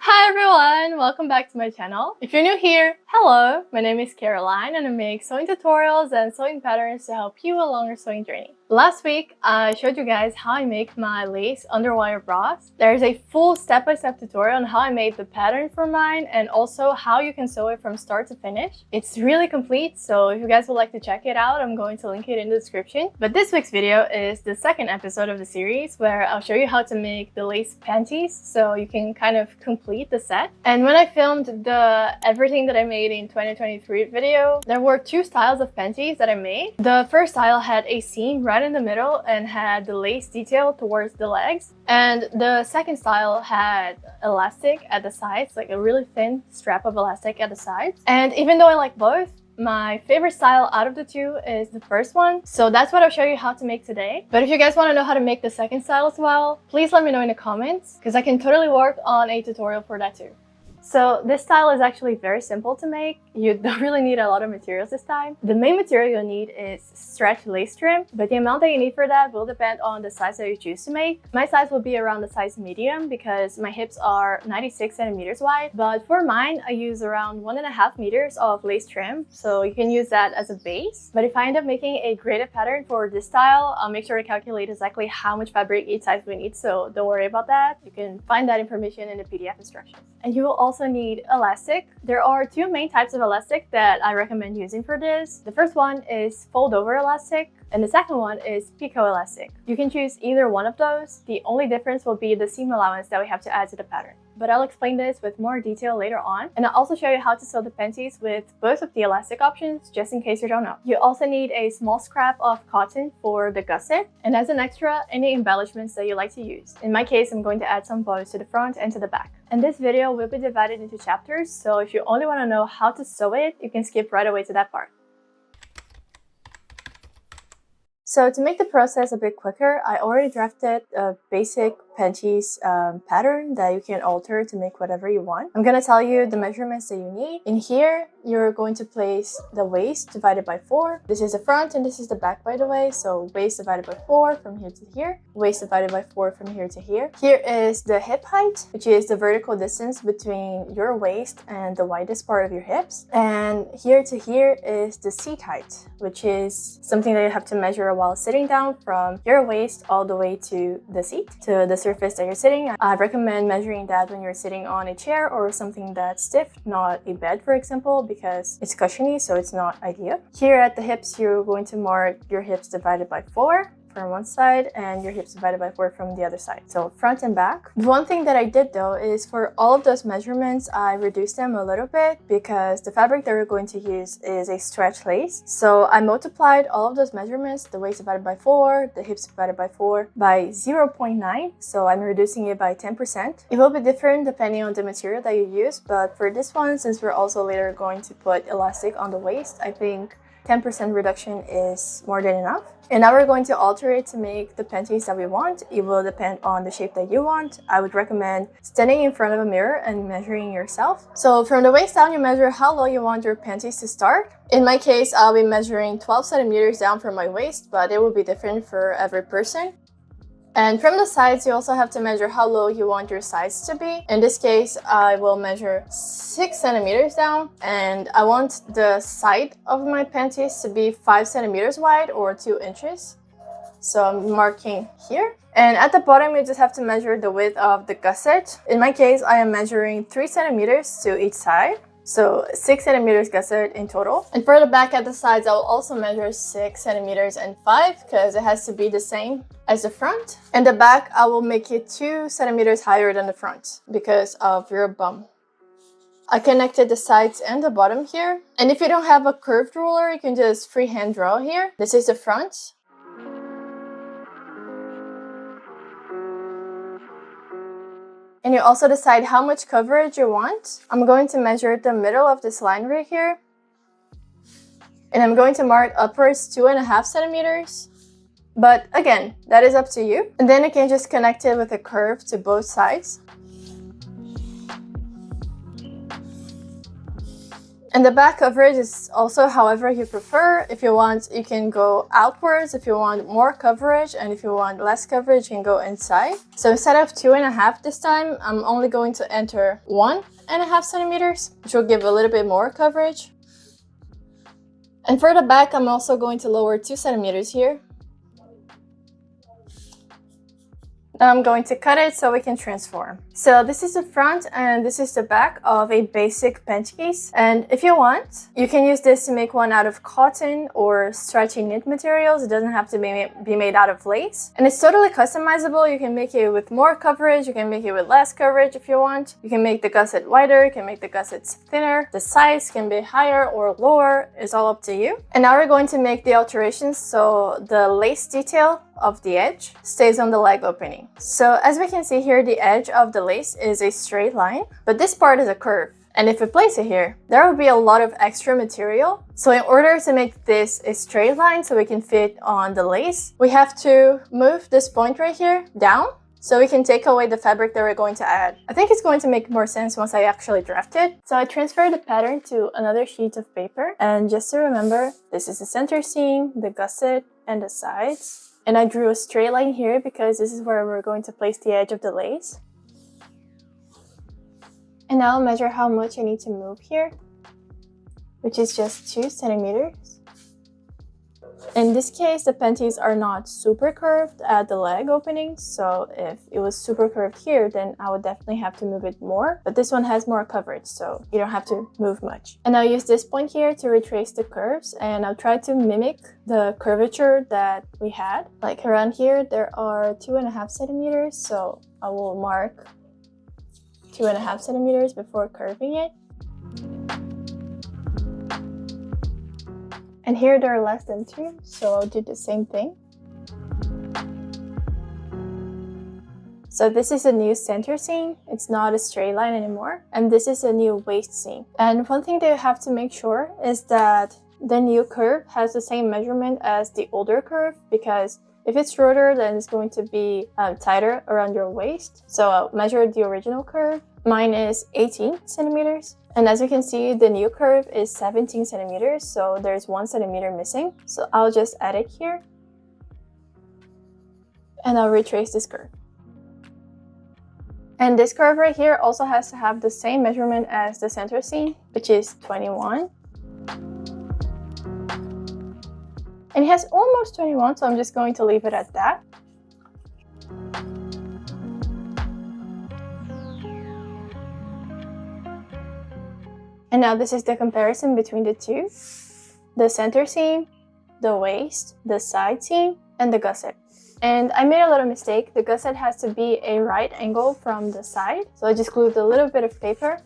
Hi everyone! Welcome back to my channel. If you're new here, hello! My name is Caroline and I make sewing tutorials and sewing patterns to help you along your sewing journey. Last week, I showed you guys how I make my lace underwire bras. There's a full step-by-step tutorial on how I made the pattern for mine and also how you can sew it from start to finish. It's really complete, so if you guys would like to check it out, I'm going to link it in the description. But this week's video is the second episode of the series where I'll show you how to make the lace panties so you can kind of complete the set. And when I filmed the everything that I made in 2023 video, there were two styles of panties that I made. The first style had a seam right in the middle and had the lace detail towards the legs, and the second style had elastic at the sides, like a really thin strap of elastic at the sides. And even though I like both, my favorite style out of the two is the first one, so that's what I'll show you how to make today. But if you guys want to know how to make the second style as well, please let me know in the comments because I can totally work on a tutorial for that too. So this style is actually very simple to make. You don't really need a lot of materials this time. The main material you'll need is stretch lace trim, but the amount that you need for that will depend on the size that you choose to make. My size will be around the size medium because my hips are 96 centimeters wide, but for mine I use around 1.5 meters of lace trim, so you can use that as a base. But if I end up making a graded pattern for this style, I'll make sure to calculate exactly how much fabric each size we need, so don't worry about that. You can find that information in the PDF instructions. And you will also need elastic. There are two main types of elastic that I recommend using for this. The first one is fold over elastic and the second one is picot elastic. You can choose either one of those. The only difference will be the seam allowance that we have to add to the pattern. But I'll explain this with more detail later on, and I'll also show you how to sew the panties with both of the elastic options, just in case you don't know. You also need a small scrap of cotton for the gusset, and as an extra, any embellishments that you like to use. In my case, I'm going to add some bows to the front and to the back. And this video will be divided into chapters, so if you only want to know how to sew it, you can skip right away to that part. So to make the process a bit quicker, I already drafted a basic panties pattern that you can alter to make whatever you want. I'm gonna tell you the measurements that you need. In here, you're going to place the waist divided by 4. This is the front and this is the back, by the way. So waist divided by 4 from here to here. Waist divided by 4 from here to here. Here is the hip height, which is the vertical distance between your waist and the widest part of your hips. And here to here is the seat height, which is something that you have to measure while sitting down from your waist all the way to the seat, to the surface that you're sitting. I recommend measuring that when you're sitting on a chair or something that's stiff, not a bed, for example, because it's cushiony, so it's not ideal. Here at the hips, you're going to mark your hips divided by 4 from one side and your hips divided by 4 from the other side, so front and back. One thing that I did though is for all of those measurements I reduced them a little bit because the fabric that we're going to use is a stretch lace. So I multiplied all of those measurements, the waist divided by 4, the hips divided by 4, by 0.9, so I'm reducing it by 10%. It will be different depending on the material that you use, but for this one, since we're also later going to put elastic on the waist, I think 10% reduction is more than enough. And now we're going to alter it to make the panties that we want. It will depend on the shape that you want. I would recommend standing in front of a mirror and measuring yourself. So from the waist down, you measure how low you want your panties to start. In my case, I'll be measuring 12 centimeters down from my waist, but it will be different for every person. And from the sides, you also have to measure how low you want your sides to be. In this case, I will measure 6 centimeters down, and I want the side of my panties to be 5 centimeters wide or 2 inches. So I'm marking here. And at the bottom, you just have to measure the width of the gusset. In my case, I am measuring 3 centimeters to each side. So 6 centimeters gusset in total. And for the back at the sides, I will also measure 6 centimeters and 5 because it has to be the same as the front. And the back, I will make it 2 centimeters higher than the front because of your bum. I connected the sides and the bottom here. And if you don't have a curved ruler, you can just freehand draw here. This is the front. And you also decide how much coverage you want. I'm going to measure the middle of this line right here. And I'm going to mark upwards 2.5 centimeters. But again, that is up to you. And then you can just connect it with a curve to both sides. And the back coverage is also however you prefer. If you want, you can go outwards. If you want more coverage, and if you want less coverage, you can go inside. So instead of 2.5 this time, I'm only going to enter 1.5 centimeters, which will give a little bit more coverage. And for the back, I'm also going to lower 2 centimeters here. Now I'm going to cut it so we can transform. So this is the front and this is the back of a basic panty case. And if you want, you can use this to make one out of cotton or stretchy knit materials. It doesn't have to be made out of lace. And it's totally customizable. You can make it with more coverage. You can make it with less coverage if you want. You can make the gusset wider. You can make the gussets thinner. The size can be higher or lower. It's all up to you. And now we're going to make the alterations so the lace detail of the edge stays on the leg opening. So as we can see here, the edge of the lace is a straight line, but this part is a curve. And if we place it here, there will be a lot of extra material. So in order to make this a straight line so we can fit on the lace, we have to move this point right here down so we can take away the fabric that we're going to add. I think it's going to make more sense once I actually draft it. So I transferred the pattern to another sheet of paper. And just to remember, this is the center seam, the gusset, and the sides. And I drew a straight line here because this is where we're going to place the edge of the lace. And now I'll measure how much I need to move here, which is just 2 centimeters. In this case, the panties are not super curved at the leg opening, so if it was super curved here, then I would definitely have to move it more. But this one has more coverage, so you don't have to move much. And I'll use this point here to retrace the curves, and I'll try to mimic the curvature that we had. Like around here, there are 2.5 centimeters, so I will mark 2.5 centimeters before curving it. And here there are less than 2, so I'll do the same thing. So this is a new center seam. It's not a straight line anymore. And this is a new waist seam. And one thing that you have to make sure is that the new curve has the same measurement as the older curve, because if it's shorter, then it's going to be tighter around your waist. So I'll measure the original curve. Mine is 18 centimeters. And as you can see, the new curve is 17 centimeters, so there's 1 centimeter missing. So I'll just add it here. And I'll retrace this curve. And this curve right here also has to have the same measurement as the center seam, which is 21. And it has almost 21, so I'm just going to leave it at that. And now this is the comparison between the two. The center seam, the waist, the side seam, and the gusset. And I made a little mistake. The gusset has to be a right angle from the side. So I just glued a little bit of paper.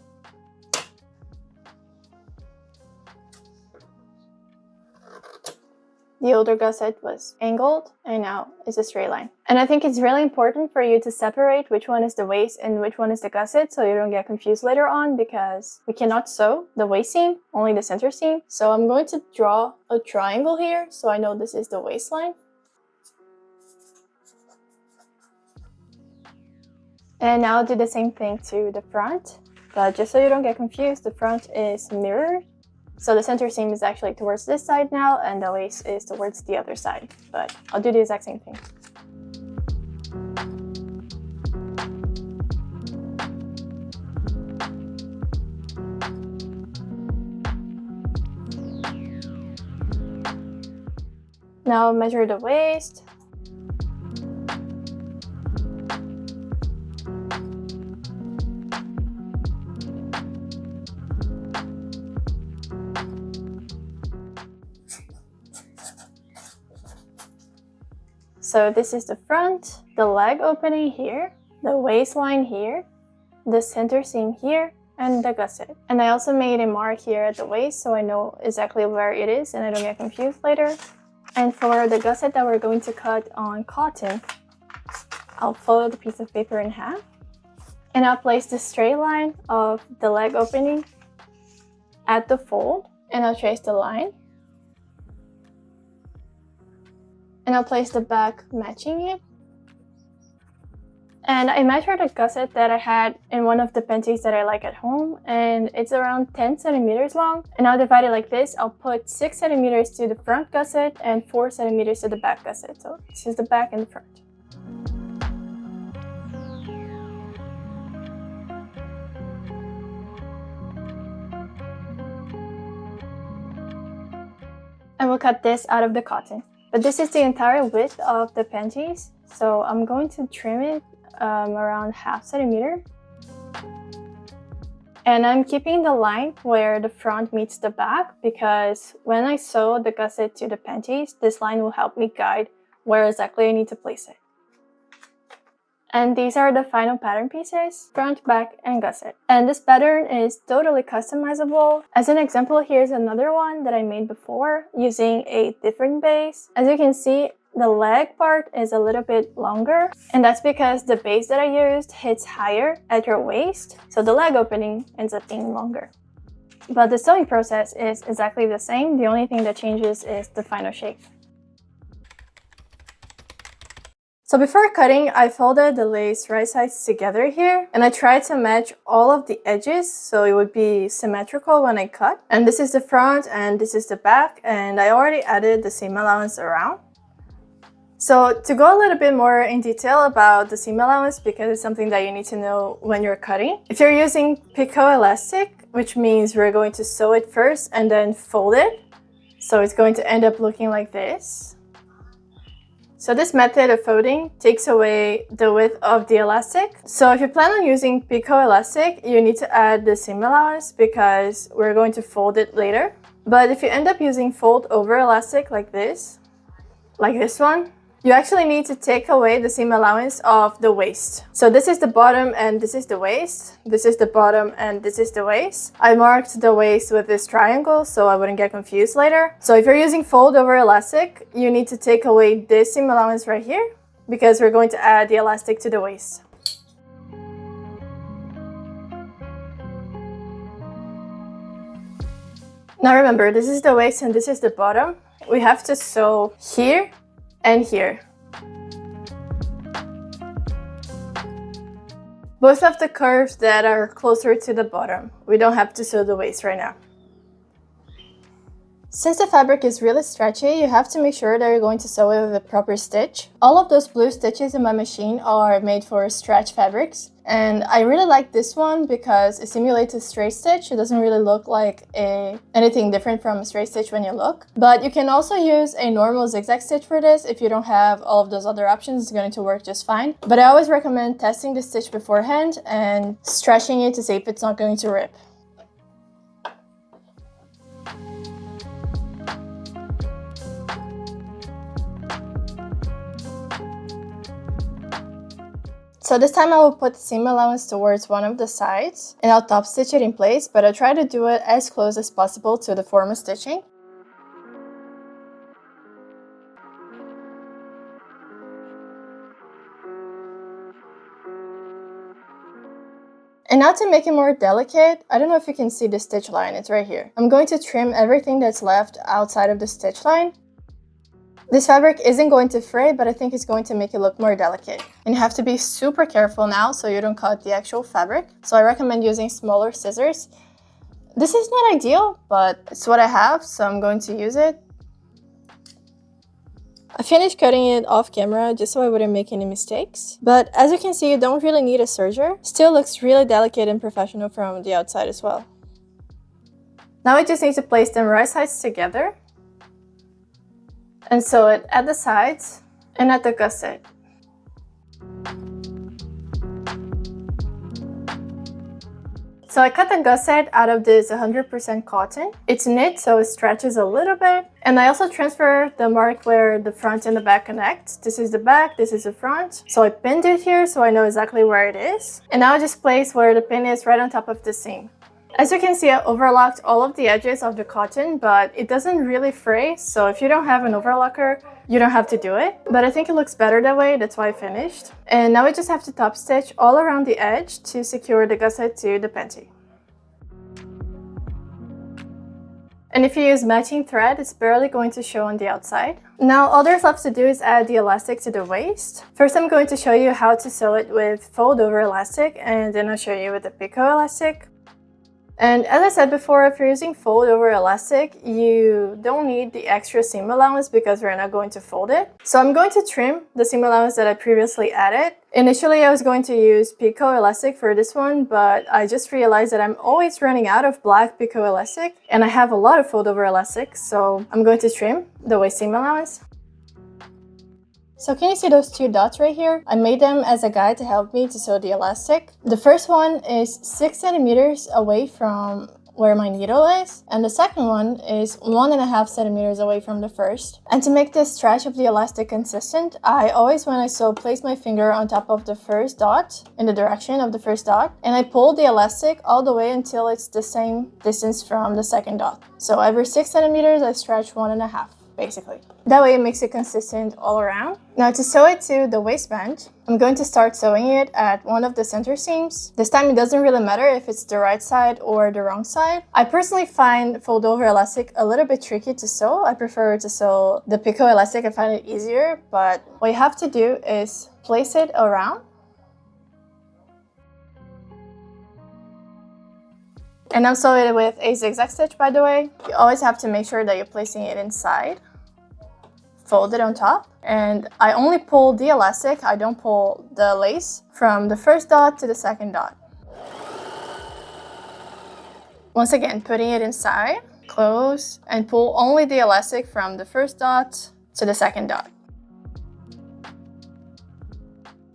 The older gusset was angled, and now it's a straight line. And I think it's really important for you to separate which one is the waist and which one is the gusset, so you don't get confused later on, because we cannot sew the waist seam, only the center seam. So I'm going to draw a triangle here, so I know this is the waistline. And now I'll do the same thing to the front, but just so you don't get confused, the front is mirrored. So the center seam is actually towards this side now, and the waist is towards the other side. But I'll do the exact same thing. Now measure the waist. So this is the front, the leg opening here, the waistline here, the center seam here, and the gusset. And I also made a mark here at the waist so I know exactly where it is and I don't get confused later. And for the gusset that we're going to cut on cotton, I'll fold the piece of paper in half. And I'll place the straight line of the leg opening at the fold, and I'll trace the line. And I'll place the back matching it. And I measured a gusset that I had in one of the panties that I like at home, and it's around 10 centimeters long. And I'll divide it like this. I'll put 6 centimeters to the front gusset and 4 centimeters to the back gusset. So this is the back and the front. And we'll cut this out of the cotton. But this is the entire width of the panties. So I'm going to trim it around ½ centimeter. And I'm keeping the line where the front meets the back because when I sew the gusset to the panties, this line will help me guide where exactly I need to place it. And these are the final pattern pieces, front, back, and gusset. And this pattern is totally customizable. As an example, here's another one that I made before using a different base. As you can see, the leg part is a little bit longer, and that's because the base that I used hits higher at your waist, so the leg opening ends up being longer. But the sewing process is exactly the same. The only thing that changes is the final shape. So before cutting, I folded the lace right sides together here, and I tried to match all of the edges so it would be symmetrical when I cut. And this is the front and this is the back, and I already added the seam allowance around. So to go a little bit more in detail about the seam allowance, because it's something that you need to know when you're cutting. If you're using picot elastic, which means we're going to sew it first and then fold it. So it's going to end up looking like this. So this method of folding takes away the width of the elastic. So if you plan on using picot elastic, you need to add the seam allowance because we're going to fold it later. But if you end up using fold over elastic like this one, you actually need to take away the seam allowance of the waist. So this is the bottom and this is the waist. This is the bottom and this is the waist. I marked the waist with this triangle so I wouldn't get confused later. So if you're using fold over elastic, you need to take away this seam allowance right here because we're going to add the elastic to the waist. Now remember, this is the waist and this is the bottom. We have to sew here and here. Both of the curves that are closer to the bottom. We don't have to sew the waist right now. Since the fabric is really stretchy, you have to make sure that you're going to sew it with a proper stitch. All of those blue stitches in my machine are made for stretch fabrics. And I really like this one because it simulates a straight stitch. It doesn't really look like anything different from a straight stitch when you look. But you can also use a normal zigzag stitch for this. If you don't have all of those other options, it's going to work just fine. But I always recommend testing the stitch beforehand and stretching it to see if it's not going to rip. So this time I will put the seam allowance towards one of the sides and I'll top stitch it in place, but I'll try to do it as close as possible to the form of stitching. And now to make it more delicate, I don't know if you can see the stitch line, it's right here. I'm going to trim everything that's left outside of the stitch line. This fabric isn't going to fray, but I think it's going to make it look more delicate. And you have to be super careful now so you don't cut the actual fabric. So I recommend using smaller scissors. This is not ideal, but it's what I have, so I'm going to use it. I finished cutting it off camera just so I wouldn't make any mistakes. But as you can see, you don't really need a serger. Still looks really delicate and professional from the outside as well. Now I just need to place them right sides together. And sew it at the sides and at the gusset. So I cut the gusset out of this 100% cotton. It's knit, so it stretches a little bit. And I also transfer the mark where the front and the back connect. This is the back, this is the front. So I pinned it here so I know exactly where it is. And now I just place where the pin is right on top of the seam. As you can see, I overlocked all of the edges of the cotton, but it doesn't really fray. So if you don't have an overlocker, you don't have to do it. But I think it looks better that way, that's why I finished. And now we just have to top stitch all around the edge to secure the gusset to the panty. And if you use matching thread, it's barely going to show on the outside. Now, all there's left to do is add the elastic to the waist. First, I'm going to show you how to sew it with fold over elastic, and then I'll show you with the picot elastic. And as I said before, if you're using fold over elastic, you don't need the extra seam allowance because we're not going to fold it. So I'm going to trim the seam allowance that I previously added. Initially, I was going to use picot elastic for this one, but I just realized that I'm always running out of black picot elastic and I have a lot of fold over elastic, so I'm going to trim the waist seam allowance. So can you see those two dots right here? I made them as a guide to help me to sew the elastic. The first one is 6 centimeters away from where my needle is, and the second one is 1.5 centimeters away from the first. And to make this stretch of the elastic consistent, I always, when I sew, place my finger on top of the first dot in the direction of the first dot, and I pull the elastic all the way until it's the same distance from the second dot. So every 6 centimeters I stretch 1.5. basically. That way it makes it consistent all around. Now to sew it to the waistband, I'm going to start sewing it at one of the center seams. This time it doesn't really matter if it's the right side or the wrong side. I personally find fold over elastic a little bit tricky to sew. I prefer to sew the picot elastic. I find it easier, but what you have to do is place it around. And I'm sewing it with a zigzag stitch, by the way. You always have to make sure that you're placing it inside. Fold it on top. And I only pull the elastic, I don't pull the lace from the first dot to the second dot. Once again, putting it inside, close, and pull only the elastic from the first dot to the second dot.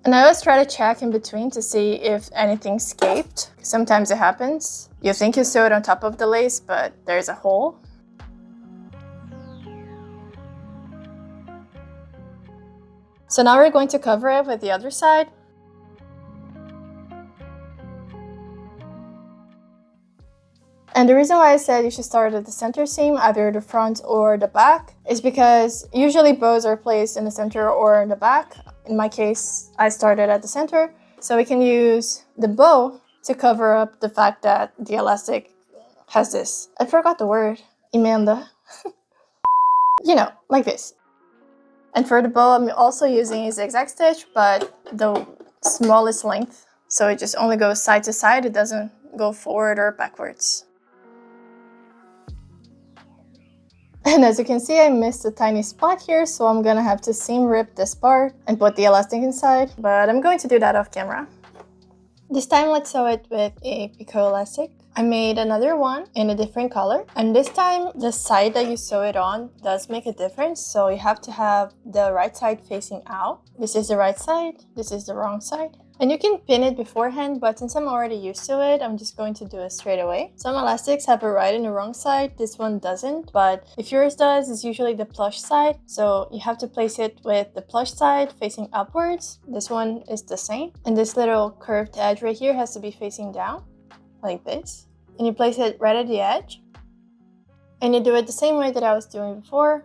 And I always try to check in between to see if anything escaped. Sometimes it happens. You think you sew it on top of the lace, but there's a hole. So now we're going to cover it with the other side. And the reason why I said you should start at the center seam, either the front or the back, is because usually bows are placed in the center or in the back. In my case, I started at the center, so we can use the bow to cover up the fact that the elastic has this. I forgot the word. Emenda. You know, like this. And for the bow, I'm also using a zigzag stitch, but the smallest length. So it just only goes side to side. It doesn't go forward or backwards. And as you can see, I missed a tiny spot here, so I'm gonna have to seam rip this part and put the elastic inside, but I'm going to do that off camera. This time, let's sew it with a picot elastic. I made another one in a different color, and this time the side that you sew it on does make a difference, so you have to have the right side facing out. This is the right side, this is the wrong side. And you can pin it beforehand, but since I'm already used to it, I'm just going to do it straight away. Some elastics have a right and a wrong side, this one doesn't, but if yours does, it's usually the plush side. So you have to place it with the plush side facing upwards. This one is the same. And this little curved edge right here has to be facing down, like this. And you place it right at the edge. And you do it the same way that I was doing before.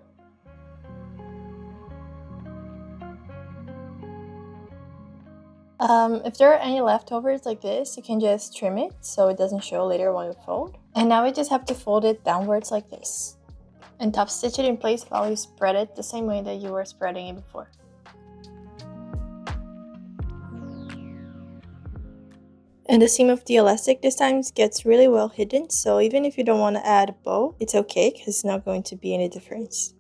If there are any leftovers like this, you can just trim it so it doesn't show later when you fold. And now we just have to fold it downwards like this. And top stitch it in place while you spread it the same way that you were spreading it before. And the seam of the elastic this time gets really well hidden, so even if you don't want to add a bow, it's okay because it's not going to be any difference.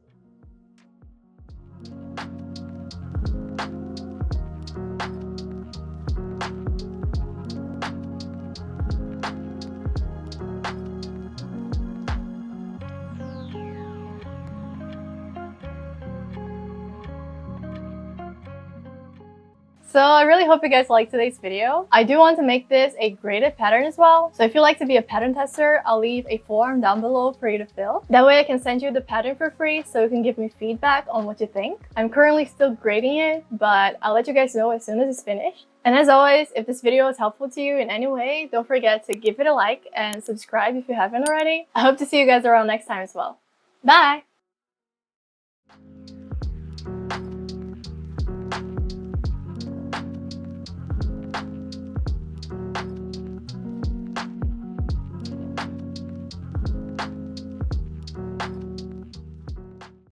So I really hope you guys liked today's video. I do want to make this a graded pattern as well. So if you'd like to be a pattern tester, I'll leave a form down below for you to fill. That way I can send you the pattern for free so you can give me feedback on what you think. I'm currently still grading it, but I'll let you guys know as soon as it's finished. And as always, if this video is helpful to you in any way, don't forget to give it a like and subscribe if you haven't already. I hope to see you guys around next time as well. Bye!